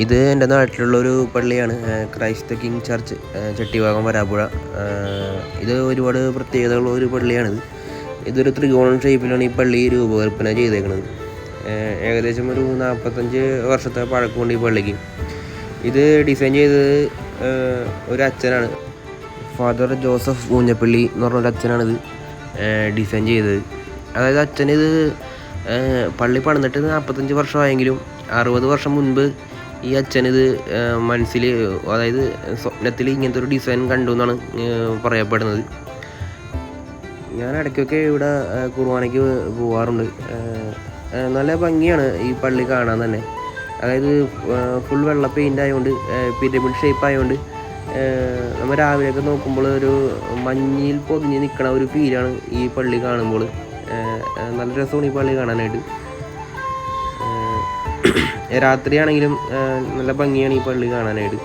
ഇത് എൻ്റെ നാട്ടിലുള്ളൊരു പള്ളിയാണ്, ക്രൈസ്റ്റ് കിങ് ചർച്ച്, ചെട്ടിഭാഗം വരാപ്പുഴ. ഇത് ഒരുപാട് പ്രത്യേകതയുള്ള ഒരു പള്ളിയാണിത്. ഇതൊരു ത്രികോണ ഷേപ്പിലാണ് ഈ പള്ളി രൂപകൽപ്പന ചെയ്തേക്കുന്നത്. ഏകദേശം ഒരു 45 വർഷത്തെ പഴക്കമുണ്ട് ഈ പള്ളിക്ക്. ഇത് ഡിസൈൻ ചെയ്തത് ഒരു അച്ഛനാണ്, ഫാദർ ജോസഫ് ഊഞ്ഞപ്പള്ളി എന്ന് പറഞ്ഞൊരു അച്ഛനാണിത് ഡിസൈൻ ചെയ്തത്. അതായത് അച്ഛനിത് പള്ളി പണിതിട്ട് 45 വർഷമായെങ്കിലും 60 വർഷം മുൻപ് ഈ അച്ഛനിത് മനസ്സിൽ, അതായത് സ്വപ്നത്തിൽ ഇങ്ങനത്തെ ഒരു ഡിസൈൻ കണ്ടു എന്നാണ് പറയപ്പെടുന്നത്. ഞാൻ ഇടയ്ക്കൊക്കെ ഇവിടെ കുർബാനയ്ക്ക് പോകാറുണ്ട്. നല്ല ഭംഗിയാണ് ഈ പള്ളി കാണാൻ തന്നെ. അതായത് ഫുൾ വെള്ള പെയിൻ്റ് ആയതുകൊണ്ട്, പിരമിഡ് ഷേപ്പ് ആയതുകൊണ്ട് നമ്മൾ രാവിലെയൊക്കെ നോക്കുമ്പോൾ ഒരു മഞ്ഞിൽ പൊതിഞ്ഞ് നിൽക്കണ ഒരു ഫീലാണ് ഈ പള്ളി കാണുമ്പോൾ. നല്ല രസമാണ് ഈ പള്ളി കാണാനായിട്ട്. രാത്രിയാണെങ്കിലും നല്ല ഭംഗിയാണ് ഈ പള്ളി കാണാനായിട്ട്.